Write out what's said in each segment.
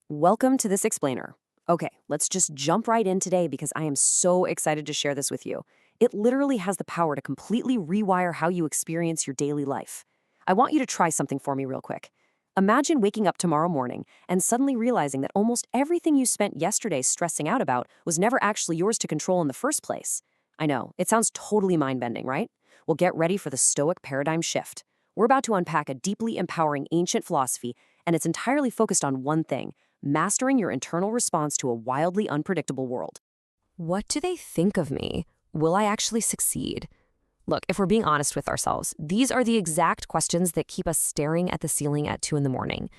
Welcome to this explainer. Okay, let's just jump right in today because I am so excited to share this with you. It literally has the power to completely rewire how you experience your daily life. I want you to try something for me real quick. Imagine waking up tomorrow morning and suddenly realizing that almost everything you spent yesterday stressing out about was never actually yours to control in the first place. I know, it sounds totally mind-bending, right? Well, get ready for the Stoic paradigm shift. We're about to unpack a deeply empowering ancient philosophy, and it's entirely focused on one thing: mastering your internal response to a wildly unpredictable world. What do they think of me? Will I actually succeed? Look, if we're being honest with ourselves, these are the exact questions that keep us staring at the ceiling at 2 in the morning.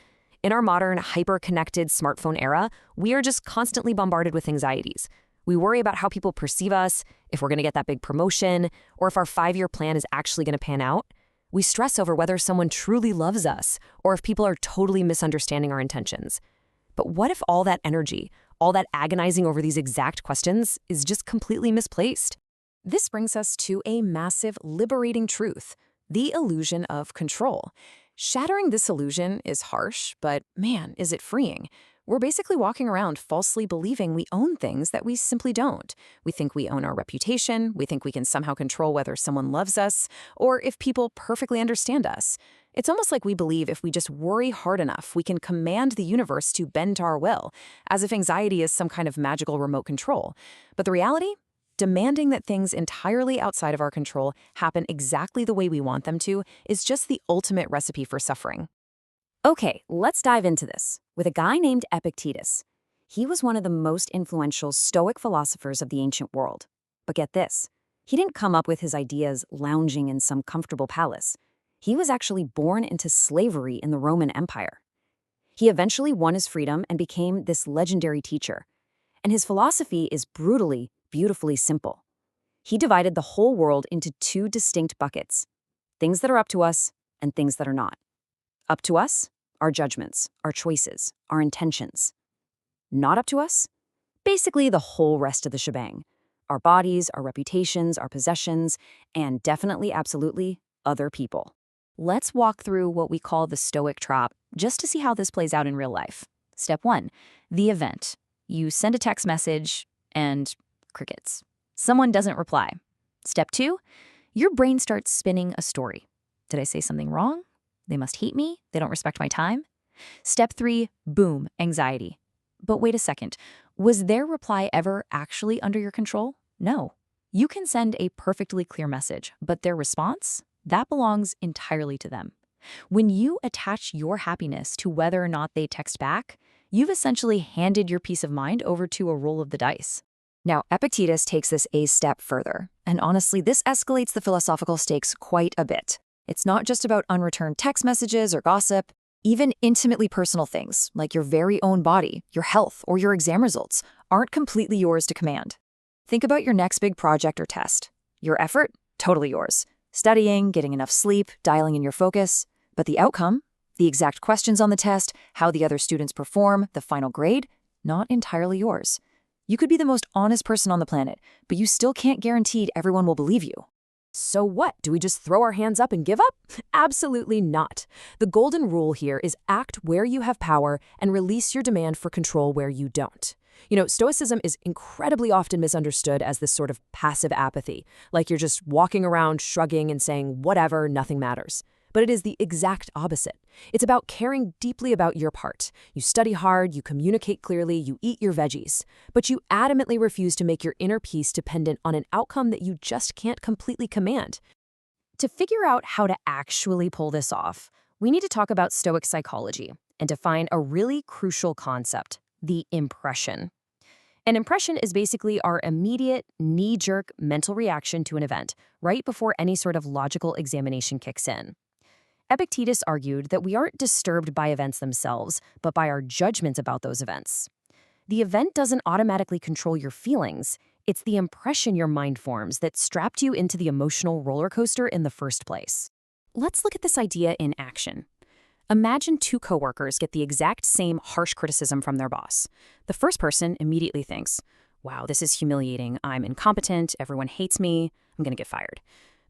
In our modern, hyper-connected smartphone era, we are just constantly bombarded with anxieties. We worry about how people perceive us, if we're going to get that big promotion, or if our 5-year plan is actually going to pan out. We stress over whether someone truly loves us, or if people are totally misunderstanding our intentions. But what if all that energy, all that agonizing over these exact questions, is just completely misplaced? This brings us to a massive, liberating truth: the illusion of control. Shattering this illusion is harsh, but man, is it freeing. We're basically walking around falsely believing we own things that we simply don't. We think we own our reputation, we think we can somehow control whether someone loves us, or if people perfectly understand us. It's almost like we believe if we just worry hard enough, we can command the universe to bend to our will, as if anxiety is some kind of magical remote control. But the reality? Demanding that things entirely outside of our control happen exactly the way we want them to is just the ultimate recipe for suffering. Okay, let's dive into this with a guy named Epictetus. He was one of the most influential Stoic philosophers of the ancient world. But get this, he didn't come up with his ideas lounging in some comfortable palace. He was actually born into slavery in the Roman Empire. He eventually won his freedom and became this legendary teacher. And his philosophy is brutally, beautifully simple. He divided the whole world into 2 distinct buckets: things that are up to us and things that are not. Up to us, our judgments, our choices, our intentions. Not up to us? Basically the whole rest of the shebang. Our bodies, our reputations, our possessions, and definitely, absolutely, other people. Let's walk through what we call the Stoic trap just to see how this plays out in real life. Step 1, the event. You send a text message and crickets. Someone doesn't reply. Step 2, your brain starts spinning a story. Did I say something wrong? They must hate me. They don't respect my time. Step 3, boom, anxiety. But wait a second. Was their reply ever actually under your control? No. You can send a perfectly clear message, but their response? That belongs entirely to them. When you attach your happiness to whether or not they text back, you've essentially handed your peace of mind over to a roll of the dice. Now, Epictetus takes this a step further, and honestly, this escalates the philosophical stakes quite a bit. It's not just about unreturned text messages or gossip. Even intimately personal things, like your very own body, your health, or your exam results, aren't completely yours to command. Think about your next big project or test. Your effort? Totally yours. Studying, getting enough sleep, dialing in your focus. But the outcome? The exact questions on the test, how the other students perform, the final grade? Not entirely yours. You could be the most honest person on the planet, but you still can't guarantee everyone will believe you. So what? Do we just throw our hands up and give up? Absolutely not. The golden rule here is act where you have power and release your demand for control where you don't. Stoicism is incredibly often misunderstood as this sort of passive apathy, like you're just walking around shrugging and saying, whatever, nothing matters. But it is the exact opposite. It's about caring deeply about your part. You study hard, you communicate clearly, you eat your veggies. But you adamantly refuse to make your inner peace dependent on an outcome that you just can't completely command. To figure out how to actually pull this off, we need to talk about Stoic psychology and define a really crucial concept: the impression. An impression is basically our immediate, knee-jerk mental reaction to an event, right before any sort of logical examination kicks in. Epictetus argued that we aren't disturbed by events themselves, but by our judgments about those events. The event doesn't automatically control your feelings. It's the impression your mind forms that strapped you into the emotional roller coaster in the first place. Let's look at this idea in action. Imagine 2 coworkers get the exact same harsh criticism from their boss. The first person immediately thinks, wow, this is humiliating. I'm incompetent. Everyone hates me. I'm going to get fired.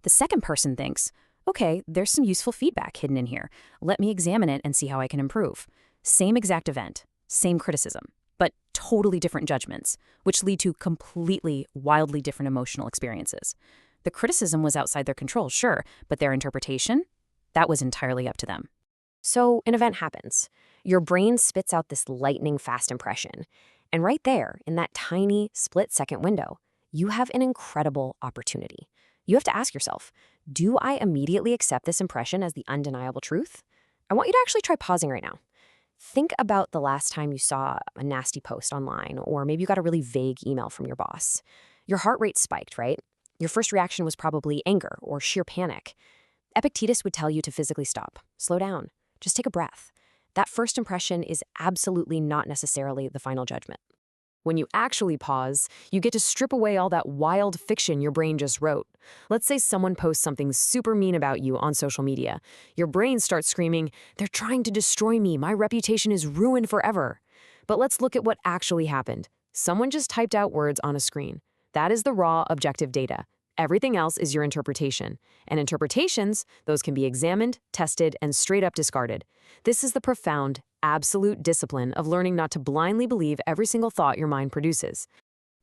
The second person thinks, okay, there's some useful feedback hidden in here. Let me examine it and see how I can improve. Same exact event, same criticism, but totally different judgments, which lead to completely, wildly different emotional experiences. The criticism was outside their control, sure, but their interpretation? That was entirely up to them. So an event happens. Your brain spits out this lightning-fast impression. And right there, in that tiny split-second window, you have an incredible opportunity. You have to ask yourself, do I immediately accept this impression as the undeniable truth? I want you to actually try pausing right now. Think about the last time you saw a nasty post online, or maybe you got a really vague email from your boss. Your heart rate spiked, right? Your first reaction was probably anger or sheer panic. Epictetus would tell you to physically stop, slow down, just take a breath. That first impression is absolutely not necessarily the final judgment. When you actually pause, you get to strip away all that wild fiction your brain just wrote. Let's say someone posts something super mean about you on social media. Your brain starts screaming, "They're trying to destroy me. My reputation is ruined forever." But let's look at what actually happened. Someone just typed out words on a screen. That is the raw, objective data. Everything else is your interpretation. And interpretations, those can be examined, tested, and straight up discarded. This is the profound, absolute discipline of learning not to blindly believe every single thought your mind produces.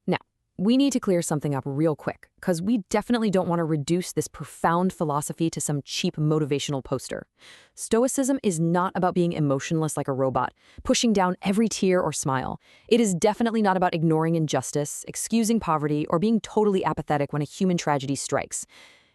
Now, we need to clear something up real quick, because we definitely don't want to reduce this profound philosophy to some cheap motivational poster. Stoicism is not about being emotionless like a robot, pushing down every tear or smile. It is definitely not about ignoring injustice, excusing poverty, or being totally apathetic when a human tragedy strikes.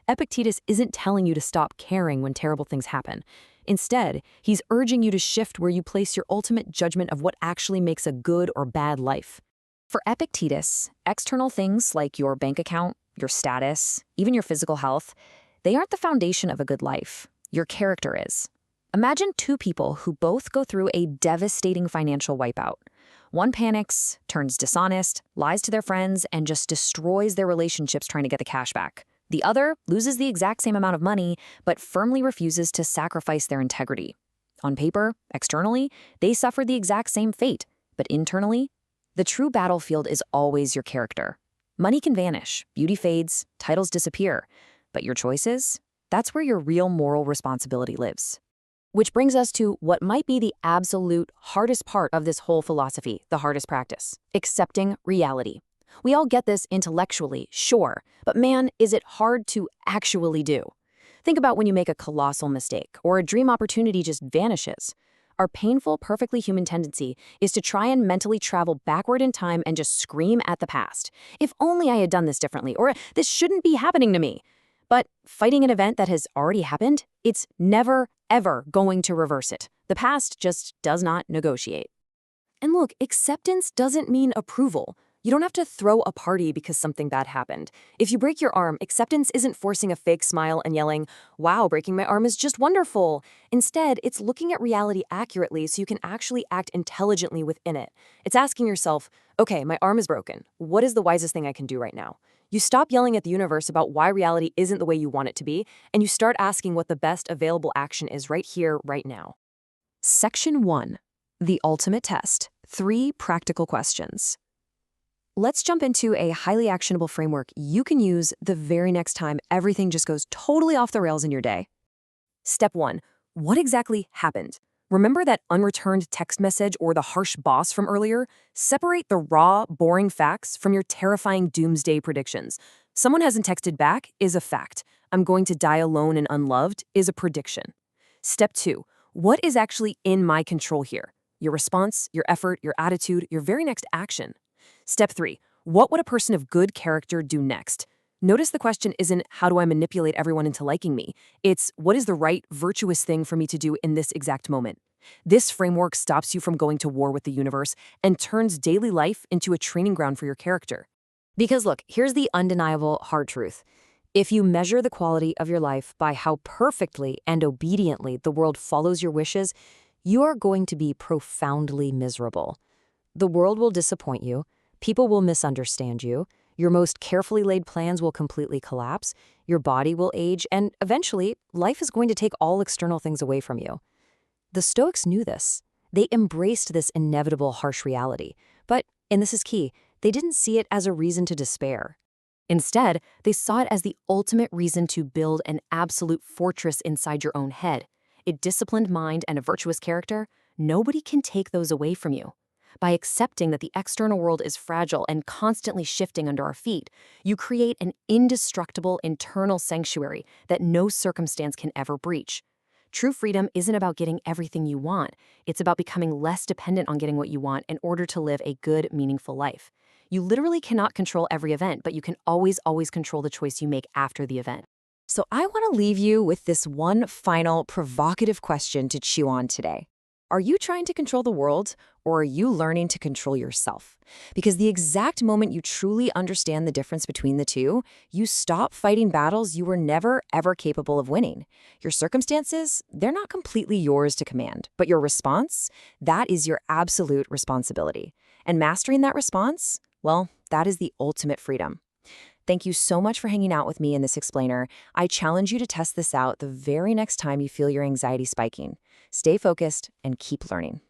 Epictetus isn't telling you to stop caring when terrible things happen. Instead, he's urging you to shift where you place your ultimate judgment of what actually makes a good or bad life. For Epictetus, external things like your bank account, your status, even your physical health, they aren't the foundation of a good life. Your character is. Imagine two people who both go through a devastating financial wipeout. One panics, turns dishonest, lies to their friends, and just destroys their relationships trying to get the cash back. The other loses the exact same amount of money, but firmly refuses to sacrifice their integrity. On paper, externally, they suffer the exact same fate, but internally, the true battlefield is always your character. Money can vanish, beauty fades, titles disappear, but your choices? That's where your real moral responsibility lives. Which brings us to what might be the absolute hardest part of this whole philosophy, the hardest practice: accepting reality. We all get this intellectually, sure, but man, is it hard to actually do. Think about when you make a colossal mistake or a dream opportunity just vanishes. Our painful, perfectly human tendency is to try and mentally travel backward in time and just scream at the past. If only I had done this differently, or this shouldn't be happening to me. But fighting an event that has already happened, it's never, ever going to reverse it. The past just does not negotiate. And look, acceptance doesn't mean approval. You don't have to throw a party because something bad happened. If you break your arm, acceptance isn't forcing a fake smile and yelling, "Wow, breaking my arm is just wonderful." Instead, it's looking at reality accurately so you can actually act intelligently within it. It's asking yourself, okay, my arm is broken. What is the wisest thing I can do right now? You stop yelling at the universe about why reality isn't the way you want it to be, and you start asking what the best available action is right here, right now. Section 1. The Ultimate Test. 3 practical questions. Let's jump into a highly actionable framework you can use the very next time everything just goes totally off the rails in your day. Step 1. What exactly happened? Remember that unreturned text message or the harsh boss from earlier? Separate the raw, boring facts from your terrifying doomsday predictions. Someone hasn't texted back is a fact. I'm going to die alone and unloved is a prediction. Step 2. What is actually in my control here? Your response, your effort, your attitude, your very next action. Step 3. What would a person of good character do next? Notice the question isn't, how do I manipulate everyone into liking me? It's, what is the right, virtuous thing for me to do in this exact moment? This framework stops you from going to war with the universe and turns daily life into a training ground for your character. Because look, here's the undeniable hard truth. If you measure the quality of your life by how perfectly and obediently the world follows your wishes, you are going to be profoundly miserable. The world will disappoint you. People will misunderstand you. Your most carefully laid plans will completely collapse. Your body will age, and eventually, life is going to take all external things away from you. The Stoics knew this. They embraced this inevitable harsh reality. But, and this is key, they didn't see it as a reason to despair. Instead, they saw it as the ultimate reason to build an absolute fortress inside your own head. A disciplined mind and a virtuous character, nobody can take those away from you. By accepting that the external world is fragile and constantly shifting under our feet, you create an indestructible internal sanctuary that no circumstance can ever breach. True freedom isn't about getting everything you want. It's about becoming less dependent on getting what you want in order to live a good, meaningful life. You literally cannot control every event, but you can always control the choice you make after the event. So I want to leave you with this one final provocative question to chew on today. Are you trying to control the world, or are you learning to control yourself? Because the exact moment you truly understand the difference between the two, you stop fighting battles you were never, ever capable of winning. Your circumstances, they're not completely yours to command, but your response, that is your absolute responsibility. And mastering that response, well, that is the ultimate freedom. Thank you so much for hanging out with me in this explainer. I challenge you to test this out the very next time you feel your anxiety spiking. Stay focused and keep learning.